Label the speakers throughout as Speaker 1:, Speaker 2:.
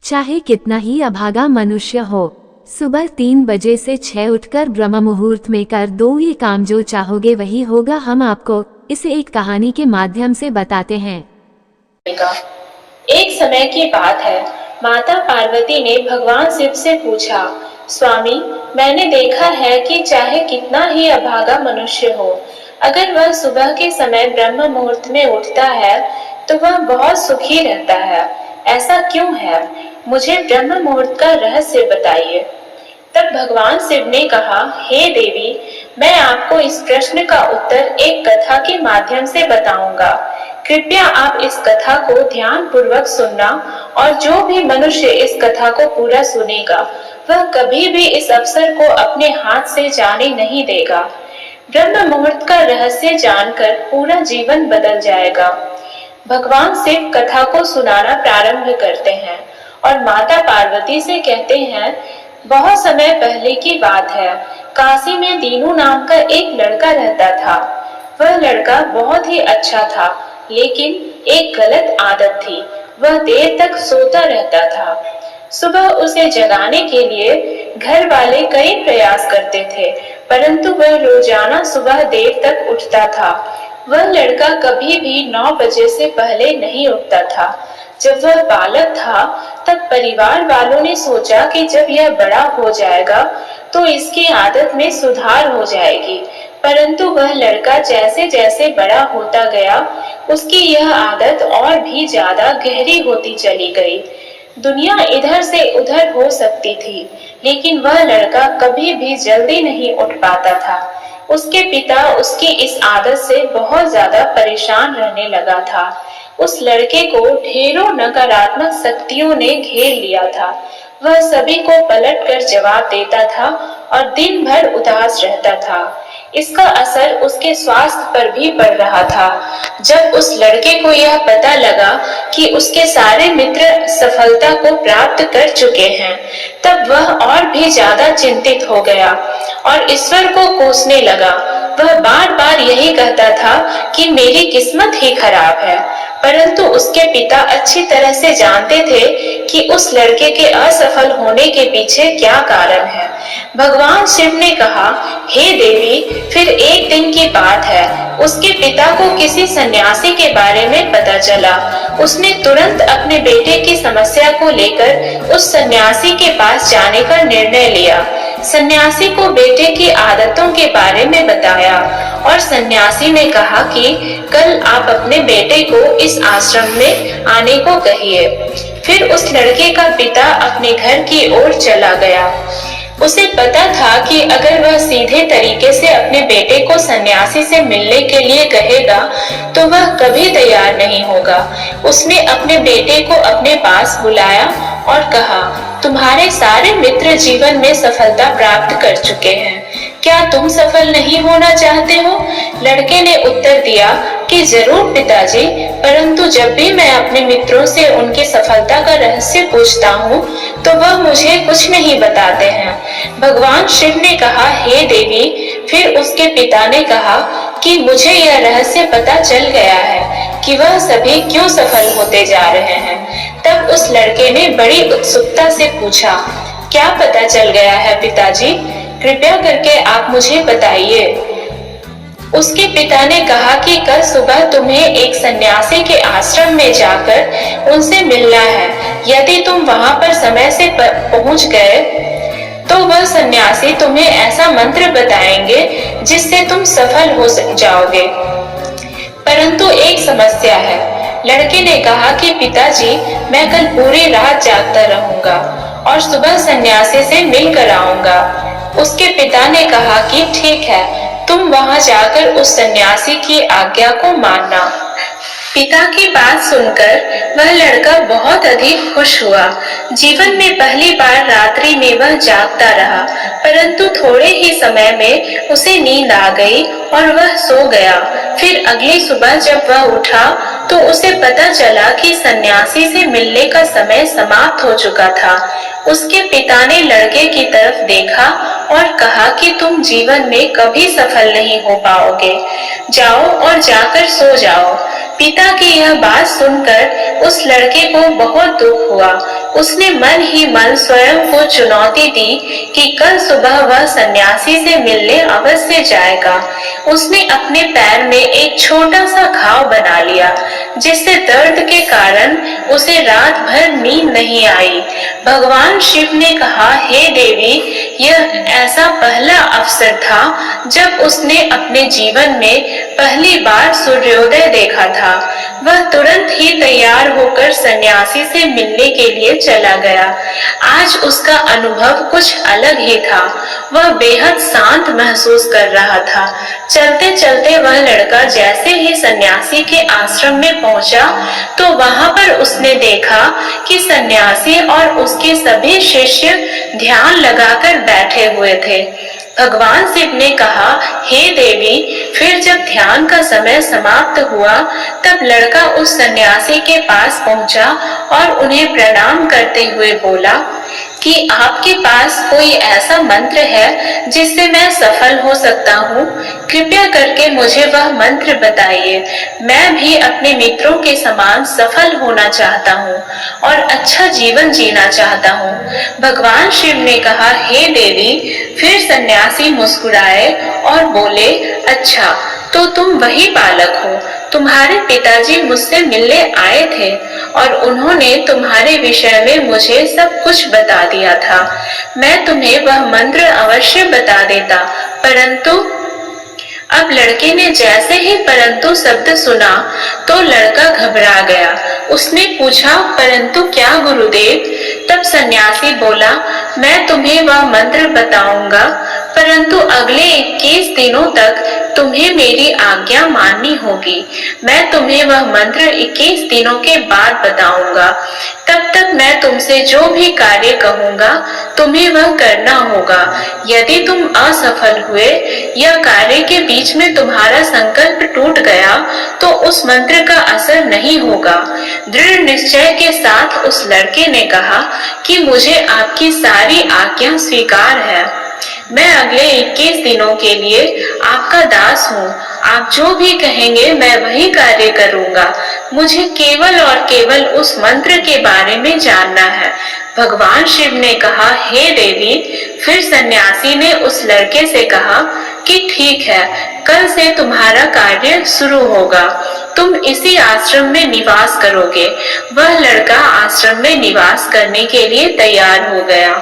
Speaker 1: चाहे कितना ही अभागा मनुष्य हो, सुबह 3 बजे से 6 उठकर ब्रह्म मुहूर्त में कर दो ये काम, जो चाहोगे वही होगा। हम आपको इसे एक कहानी के माध्यम से बताते हैं।
Speaker 2: एक समय की बात है, माता पार्वती ने भगवान शिव से पूछा, स्वामी, मैंने देखा है कि चाहे कितना ही अभागा मनुष्य हो, अगर वह सुबह के समय ब्रह्म मुहूर्त में उठता है तो वह बहुत सुखी रहता है। ऐसा क्यों है? मुझे ब्रह्म मुहूर्त का रहस्य बताइए। तब भगवान शिव ने कहा, हे देवी, मैं आपको इस प्रश्न का उत्तर एक कथा के माध्यम से बताऊंगा। कृपया आप इस कथा को ध्यान पूर्वक सुनना, और जो भी मनुष्य इस कथा को पूरा सुनेगा वह कभी भी इस अवसर को अपने हाथ से जाने नहीं देगा। ब्रह्म मुहूर्त का रहस्य जानकर पूरा जीवन बदल जाएगा। भगवान शिव कथा को सुनाना प्रारंभ करते हैं और माता पार्वती से कहते हैं, बहुत समय पहले की बात है, काशी में दीनू नाम का एक लड़का रहता था। वह लड़का बहुत ही अच्छा था, लेकिन एक गलत आदत थी, वह देर तक सोता रहता था। सुबह उसे जगाने के लिए घर वाले कई प्रयास करते थे, परंतु वह रोजाना सुबह देर तक उठता था। वह लड़का कभी भी 9 बजे से पहले नहीं उठता था। जब वह बालक था तब परिवार वालों ने सोचा कि जब यह बड़ा हो जाएगा तो इसकी आदत में सुधार हो जाएगी, परंतु वह लड़का जैसे जैसे बड़ा होता गया उसकी यह आदत और भी ज्यादा गहरी होती चली गई। दुनिया इधर से उधर हो सकती थी, लेकिन वह लड़का कभी भी जल्दी नहीं उठ पाता था। उसके पिता उसकी इस आदत से बहुत ज्यादा परेशान रहने लगा था। उस लड़के को ढेरों नकारात्मक शक्तियों ने घेर लिया था। वह सभी को पलटकर जवाब देता था और दिन भर उदास रहता था। इसका असर उसके स्वास्थ्य पर भी पड़ रहा था। जब उस लड़के को यह पता लगा कि उसके सारे मित्र सफलता को प्राप्त कर चुके हैं, तब वह और भी ज्यादा चिंतित हो गया और ईश्वर को कोसने लगा। वह बार बार यही कहता था कि मेरी किस्मत ही खराब है, परंतु उसके पिता अच्छी तरह से जानते थे कि उस लड़के के असफल होने के पीछे क्या कारण है। भगवान शिव ने कहा, हे देवी, फिर एक दिन की बात है, उसके पिता को किसी सन्यासी के बारे में पता चला। उसने तुरंत अपने बेटे की समस्या को लेकर उस सन्यासी के पास जाने का निर्णय लिया। सन्यासी को बेटे की आदतों के बारे में बताया और सन्यासी ने कहा कि कल आप अपने बेटे को इस आश्रम में आने को कहिए। फिर उस लड़के का पिता अपने घर की ओर चला गया। उसे पता था कि अगर वह सीधे तरीके से अपने बेटे को सन्यासी से मिलने के लिए कहेगा तो वह कभी तैयार नहीं होगा। उसने अपने बेटे को अपने पास बुलाया और कहा, तुम्हारे सारे मित्र जीवन में सफलता प्राप्त कर चुके हैं, क्या तुम सफल नहीं होना चाहते हो? लड़के ने उत्तर दिया कि जरूर पिताजी, परंतु जब भी मैं अपने मित्रों से उनकी सफलता का रहस्य पूछता हूँ तो वह मुझे कुछ नहीं बताते हैं। भगवान शिव ने कहा, हे देवी, फिर उसके पिता ने कहा कि मुझे यह रहस्य पता चल गया है कि वह सभी क्यों सफल होते जा रहे हैं। तब उस लड़के ने बड़ी उत्सुकता से पूछा, क्या पता चल गया है पिताजी? कृपया करके आप मुझे बताइए। उसके पिता ने कहा कि कल सुबह तुम्हें एक सन्यासी के आश्रम में जाकर उनसे मिलना है। यदि तुम वहां पर समय से पहुंच गए तो वह सन्यासी तुम्हें ऐसा मंत्र बताएंगे जिससे तुम सफल हो जाओगे, परंतु एक समस्या है। लड़के ने कहा कि पिताजी, मैं कल पूरी रात जागता रहूंगा और सुबह सन्यासी से मिलकर आऊंगा। उसके पिता ने कहा कि ठीक है, तुम वहां जाकर उस सन्यासी की आज्ञा को मानना। पिता की बात सुनकर वह लड़का बहुत अधिक खुश हुआ। जीवन में पहली बार रात्रि में वह जागता रहा, परंतु थोड़े ही समय में उसे नींद आ गई और वह सो गया। फिर अगली सुबह जब वह उठा तो उसे पता चला कि सन्यासी से मिलने का समय समाप्त हो चुका था। उसके पिता ने लड़के की तरफ देखा और कहा कि तुम जीवन में कभी सफल नहीं हो पाओगे, जाओ और जाकर सो जाओ। पिता की यह बात सुनकर उस लड़के को बहुत दुख हुआ। उसने मन ही मन स्वयं को चुनौती दी कि कल सुबह वह सन्यासी से मिलने अवश्य जाएगा। उसने अपने पैर में एक छोटा सा घाव बना लिया, जिससे दर्द के कारण उसे रात भर नींद नहीं आई। भगवान शिव ने कहा, हे देवी, यह ऐसा पहला अवसर था जब उसने अपने जीवन में पहली बार सूर्योदय देखा था। वह तुरंत ही तैयार होकर सन्यासी से मिलने के लिए चला गया। आज उसका अनुभव कुछ अलग ही था। वह बेहद शांत महसूस कर रहा था। चलते चलते वह लड़का जैसे ही सन्यासी के आश्रम में पहुंचा तो वहां पर उसने देखा कि सन्यासी और उसके सभी शिष्य ध्यान लगाकर बैठे हुए थे। भगवान शिव ने कहा, हे देवी, फिर जब ध्यान का समय समाप्त हुआ तब लड़का उस सन्यासी के पास पहुंचा और उन्हें प्रणाम करते हुए बोला कि आपके पास कोई ऐसा मंत्र है जिससे मैं सफल हो सकता हूँ? कृपया करके मुझे वह मंत्र बताइए। मैं भी अपने मित्रों के समान सफल होना चाहता हूँ और अच्छा जीवन जीना चाहता हूँ। भगवान शिव ने कहा, हे देवी। फिर सन्यासी मुस्कुराए और बोले, अच्छा, तो तुम वही बालक हो। तुम्हारे पिताजी मुझसे मिलने आए थे और उन्होंने तुम्हारे विषय में मुझे सब कुछ बता दिया था। मैं तुम्हें वह मंत्र अवश्य बता देता, परंतु अब लड़के ने जैसे ही परंतु शब्द सुना तो लड़का घबरा गया। उसने पूछा, परंतु क्या गुरुदेव? तब सन्यासी बोला, मैं तुम्हें वह मंत्र बताऊंगा, परंतु अगले 21 दिनों तक तुम्हें मेरी आज्ञा माननी होगी। मैं तुम्हें वह मंत्र 21 दिनों के बाद बताऊंगा। तब तक मैं तुमसे जो भी कार्य कहूंगा तुम्हें वह करना होगा। यदि तुम असफल हुए या कार्य के बीच में तुम्हारा संकल्प टूट गया तो उस मंत्र का असर नहीं होगा। दृढ़ निश्चय के साथ उस लड़के ने कहा कि मुझे आपकी सारी आज्ञा स्वीकार है। मैं अगले 21 दिनों के लिए आपका दास हूँ। आप जो भी कहेंगे मैं वही कार्य करूँगा। मुझे केवल और केवल उस मंत्र के बारे में जानना है। भगवान शिव ने कहा, हे देवी। फिर सन्यासी ने उस लड़के से कहा कि ठीक है, कल से तुम्हारा कार्य शुरू होगा। तुम इसी आश्रम में निवास करोगे। वह लड़का आश्रम में निवास करने के लिए तैयार हो गया।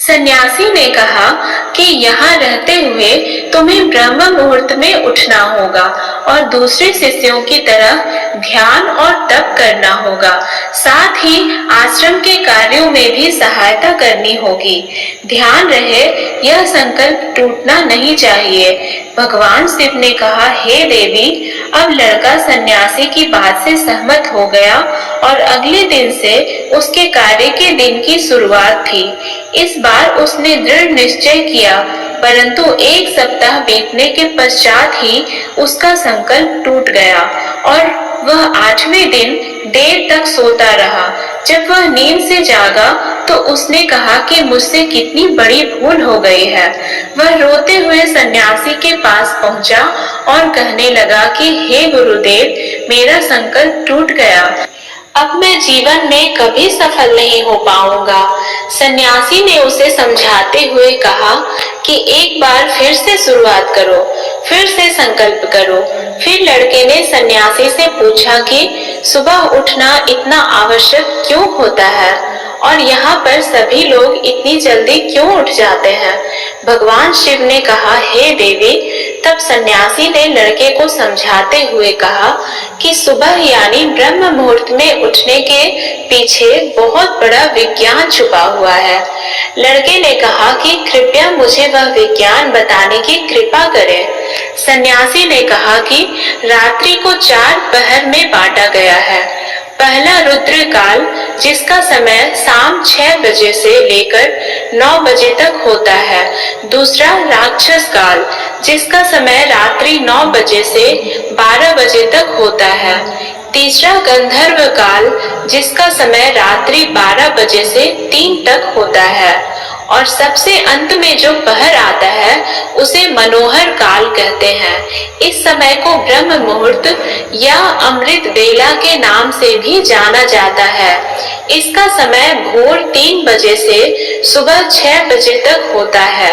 Speaker 2: सन्यासी ने कहा कि यहाँ रहते हुए तुम्हें ब्रह्म मुहूर्त में उठना होगा और दूसरे शिष्यों की तरह ध्यान और तप करना होगा। साथ ही आश्रम के कार्यों में भी सहायता करनी होगी। ध्यान रहे, यह संकल्प टूटना नहीं चाहिए। भगवान शिव ने कहा, हे देवी। अब लड़का सन्यासी की बात से सहमत हो गया और अगले दिन से उसके कार्य के दिन की शुरुआत थी। इस बार उसने दृढ़ निश्चय किया, परंतु 1 सप्ताह बीतने के पश्चात ही उसका संकल्प टूट गया और वह 8वें दिन देर तक सोता रहा। जब वह नींद से जागा तो उसने कहा कि मुझसे कितनी बड़ी भूल हो गई है। वह रोते हुए सन्यासी के पास पहुंचा और कहने लगा कि हे गुरुदेव, मेरा संकल्प टूट गया। अब मैं जीवन में कभी सफल नहीं हो पाऊंगा। सन्यासी ने उसे समझाते हुए कहा कि एक बार फिर से शुरुआत करो, फिर से संकल्प करो। फिर लड़के ने सन्यासी से पूछा कि सुबह उठना इतना आवश्यक क्यों होता है और यहाँ पर सभी लोग इतनी जल्दी क्यों उठ जाते हैं? भगवान शिव ने कहा, हे देवी। तब सन्यासी ने लड़के को समझाते हुए कहा कि सुबह यानी ब्रह्म मुहूर्त में उठने के पीछे बहुत बड़ा विज्ञान छुपा हुआ है। लड़के ने कहा कि कृपया मुझे वह विज्ञान बताने की कृपा करें। सन्यासी ने कहा कि रात्रि को 4 पहर में बांटा गया है। पहला रुद्र काल, जिसका समय शाम 6 बजे से लेकर 9 बजे तक होता है। दूसरा राक्षस काल, जिसका समय रात्रि 9 बजे से 12 बजे तक होता है। तीसरा गंधर्व काल, जिसका समय रात्रि 12 बजे से 3 तक होता है। और सबसे अंत में जो पहर आता है उसे मनोहर काल कहते हैं। इस समय को ब्रह्म मुहूर्त या अमृत बेला के नाम से भी जाना जाता है। इसका समय भोर 3 बजे से सुबह 6 बजे तक होता है।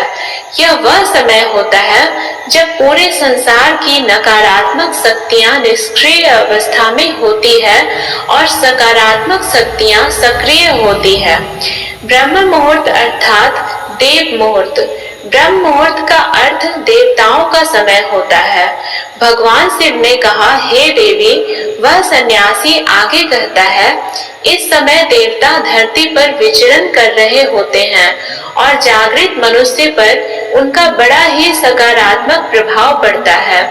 Speaker 2: यह वह समय होता है जब पूरे संसार की नकारात्मक शक्तियां निष्क्रिय अवस्था में होती है और सकारात्मक शक्तियां सक्रिय होती है। ब्रह्म मुहूर्त अर्थात देव मुहूर्त। ब्रह्म मुहूर्त का अर्थ देवताओं का समय होता है। भगवान शिव ने कहा, हे देवी, वह सन्यासी आगे कहता है, इस समय देवता धरती पर विचरण कर रहे होते हैं और जागृत मनुष्य पर उनका बड़ा ही सकारात्मक प्रभाव पड़ता है।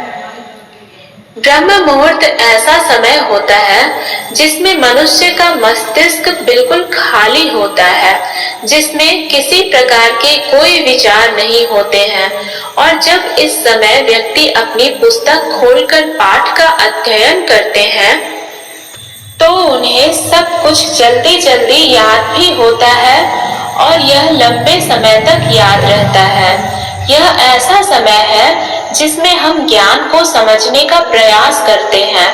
Speaker 2: ब्रह्म मुहूर्त ऐसा समय होता है जिसमें मनुष्य का मस्तिष्क बिल्कुल खाली होता है, जिसमें किसी प्रकार के कोई विचार नहीं होते हैं। और जब इस समय व्यक्ति अपनी पुस्तक खोलकर पाठ का अध्ययन करते हैं तो उन्हें सब कुछ जल्दी जल्दी याद भी होता है और यह लंबे समय तक याद रहता है। यह ऐसा समय है जिसमें हम ज्ञान को समझने का प्रयास करते हैं।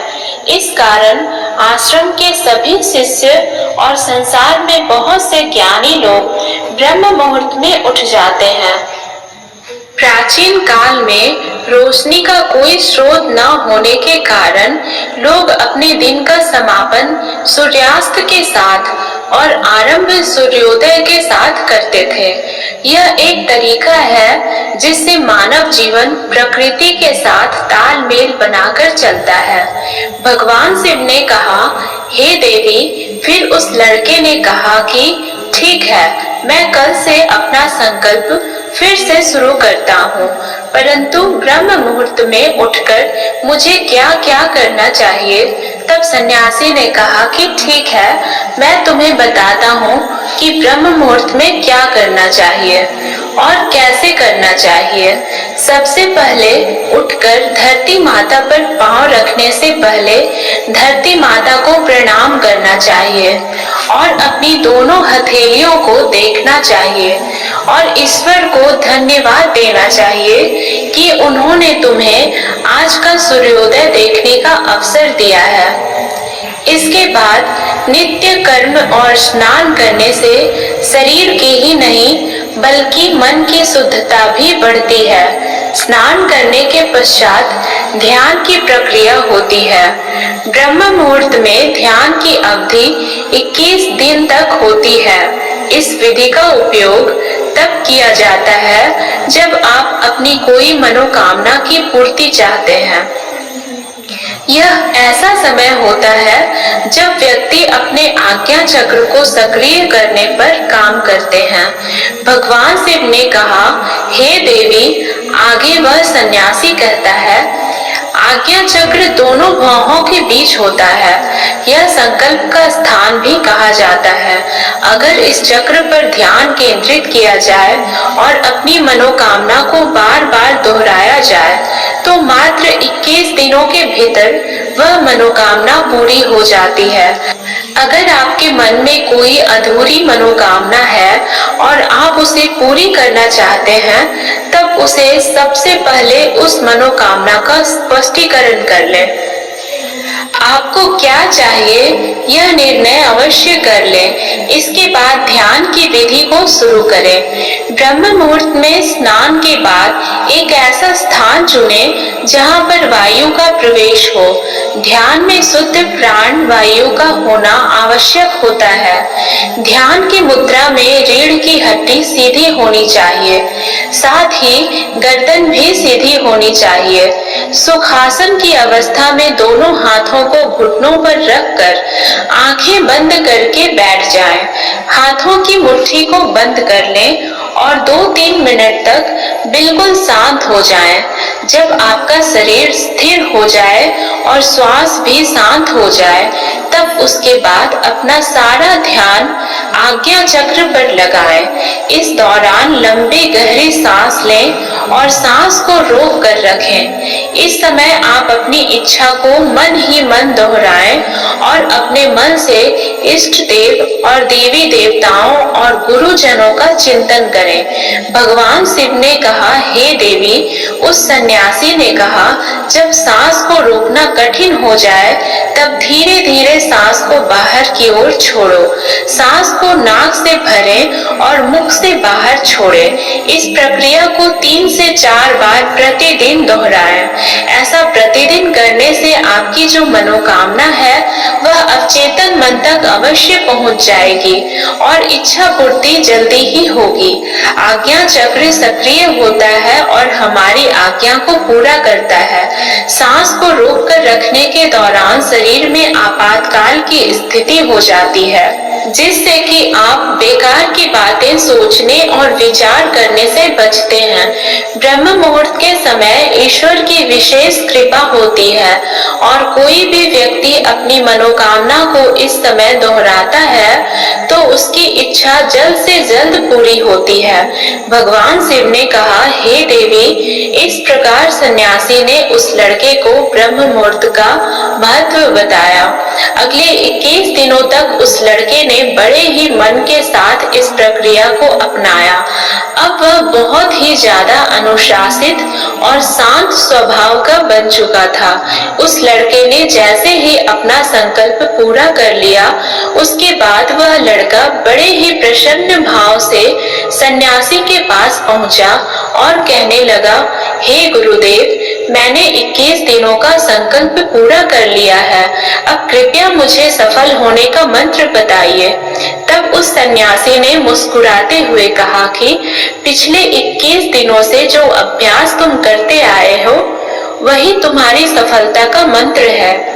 Speaker 2: इस कारण आश्रम के सभी शिष्य और संसार में बहुत से ज्ञानी लोग ब्रह्म मुहूर्त में उठ जाते हैं। प्राचीन काल में रोशनी का कोई स्रोत न होने के कारण लोग अपने दिन का समापन सूर्यास्त के साथ और आरंभ सूर्योदय के साथ करते थे। यह एक तरीका है जिससे मानव जीवन प्रकृति के साथ तालमेल बनाकर चलता है। भगवान शिव ने कहा, हे देवी, फिर उस लड़के ने कहा कि ठीक है, मैं कल से अपना संकल्प फिर से शुरू करता हूँ, परंतु ब्रह्म मुहूर्त में उठकर मुझे क्या क्या करना चाहिए। तब सन्यासी ने कहा कि ठीक है, मैं तुम्हें बताता हूँ कि ब्रह्म मुहूर्त में क्या करना चाहिए और कैसे करना चाहिए। सबसे पहले उठकर धरती माता पर पांव रखने से पहले धरती माता को प्रणाम करना चाहिए और अपनी दोनों हथेलियों को देखना चाहिए और ईश्वर को धन्यवाद देना चाहिए कि उन्होंने तुम्हें आज का सूर्योदय देखने का अवसर दिया है। इसके बाद नित्य कर्म और स्नान करने से शरीर की ही नहीं बल्कि मन की शुद्धता भी बढ़ती है। स्नान करने के पश्चात ध्यान की प्रक्रिया होती है। ब्रह्म मुहूर्त में ध्यान की अवधि 21 दिन तक होती है। इस विधि का उपयोग तब किया जाता है जब आप अपनी कोई मनोकामना की पूर्ति चाहते हैं। यह ऐसा समय होता है जब व्यक्ति अपने आज्ञा चक्र को सक्रिय करने पर काम करते हैं। भगवान शिव ने कहा, हे देवी, आगे वह सन्यासी कहता है, आज्ञा चक्र दोनों भौहों के बीच होता है। यह संकल्प का स्थान भी कहा जाता है। अगर इस चक्र पर ध्यान केंद्रित किया जाए और अपनी मनोकामना को बार बार दोहराया जाए तो मात्र 21 दिनों के भीतर वह मनोकामना पूरी हो जाती है। अगर आपके मन में कोई अधूरी मनोकामना है और आप उसे पूरी करना चाहते हैं, तब उसे सबसे पहले उस मनोकामना का स्पष्टीकरण कर लें। आपको क्या चाहिए यह निर्णय अवश्य कर लें। इसके बाद ध्यान की विधि को शुरू करें। ब्रह्म मुहूर्त में स्नान के बाद एक ऐसा स्थान चुनें जहां पर वायु का प्रवेश हो। ध्यान में शुद्ध प्राण वायु का होना आवश्यक होता है। ध्यान की मुद्रा में रीढ़ की हड्डी सीधी होनी चाहिए, साथ ही गर्दन भी सीधी होनी चाहिए। सुखासन की अवस्था में दोनों हाथों को घुटनों पर रखकर आंखें बंद करके बैठ जाएं। हाथों की मुट्ठी को बंद कर लें और 2-3 मिनट तक बिल्कुल शांत हो जाएं। जब आपका शरीर स्थिर हो जाए और श्वास भी शांत हो जाए, तब उसके बाद अपना सारा ध्यान आज्ञा चक्र पर लगाएं। इस दौरान लंबी गहरी सांस लें और सांस को रोक कर रखें। इस समय आप अपनी इच्छा को मन ही मन दोहराएं और अपने मन से इष्ट देव और देवी देवताओं और और गुरुजनों का चिंतन करें। भगवान शिव ने कहा, हे देवी, उस सन्यासी ने कहा, जब सांस को रोकना कठिन हो जाए तब धीरे धीरे सांस को बाहर की ओर छोड़ो। सांस को नाक से भरें और मुख से बाहर छोड़ें। इस प्रक्रिया को 3 से 4 बार प्रतिदिन दोहराएं। ऐसा प्रतिदिन करने से आपकी जो मनोकामना है वह अवचेतन मन तक अवश्य पहुंच जाएगी और इच्छा पूर्ति जल्दी ही होगी। आज्ञा चक्र सक्रिय होता है और हमारी आज्ञा को पूरा करता है। सांस को रोक कर रखने के दौरान शरीर में आपातकाल की स्थिति हो जाती है, जिससे कि आप बेकार की बातें सोचने और विचार करने से बचते हैं। ब्रह्म मुहूर्त के समय ईश्वर की विशेष कृपा होती है और कोई भी व्यक्ति अपनी मनोकामना को इस समय दोहराता है तो उसकी इच्छा जल्द से जल्द पूरी होती है। भगवान शिव ने कहा, हे देवी, इस प्रकार सन्यासी ने उस लड़के को ब्रह्म मुहूर्त का महत्व बताया। अगले 21 दिनों तक उस लड़के ने बड़े ही मन के साथ इस प्रक्रिया को अपनाया। अब वह बहुत ही ज्यादा अनुशासित और शांत स्वभाव का बन चुका था। उस लड़के ने जैसे ही अपना संकल्प पूरा कर लिया, उसके बाद वह लड़का बड़े ही प्रसन्न भाव से सन्यासी के पास पहुंचा और कहने लगा, हे गुरुदेव, मैंने 21 दिनों का संकल्प पूरा कर लिया है। अब कृपया मुझे सफल होने का मंत्र बताइए। तब उस सन्यासी ने मुस्कुराते हुए कहा कि पिछले 21 दिनों से जो अभ्यास तुम करते आए हो वही तुम्हारी सफलता का मंत्र है।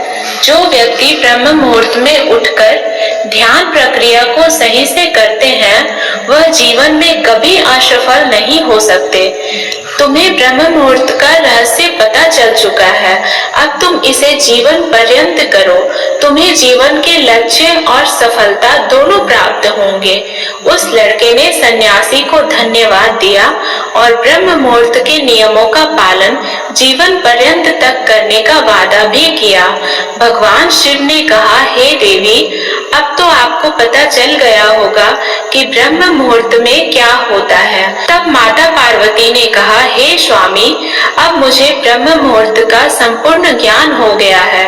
Speaker 2: जो व्यक्ति ब्रह्म मुहूर्त में उठकर ध्यान प्रक्रिया को सही से करते हैं वह जीवन में कभी असफल नहीं हो सकते। तुम्हें ब्रह्म मुहूर्त का रहस्य पता चल चुका है। अब तुम इसे जीवन पर्यंत करो। तुम्हें जीवन के लक्ष्य और सफलता दोनों प्राप्त होंगे। उस लड़के ने सन्यासी को धन्यवाद दिया और ब्रह्म मुहूर्त के नियमों का पालन जीवन पर्यंत तक करने का वादा भी किया। भगवान शिव ने कहा, हे देवी, अब तो आपको पता चल गया होगा कि ब्रह्म मुहूर्त में क्या होता है। तब माता पार्वती ने कहा, हे स्वामी, अब मुझे ब्रह्म मुहूर्त का संपूर्ण ज्ञान हो गया है।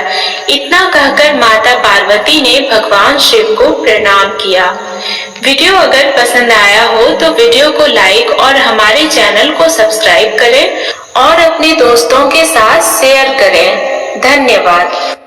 Speaker 2: इतना कहकर माता पार्वती ने भगवान शिव को प्रणाम किया। वीडियो अगर पसंद आया हो तो वीडियो को लाइक और हमारे चैनल को सब्सक्राइब करें और अपने दोस्तों के साथ शेयर करें। धन्यवाद।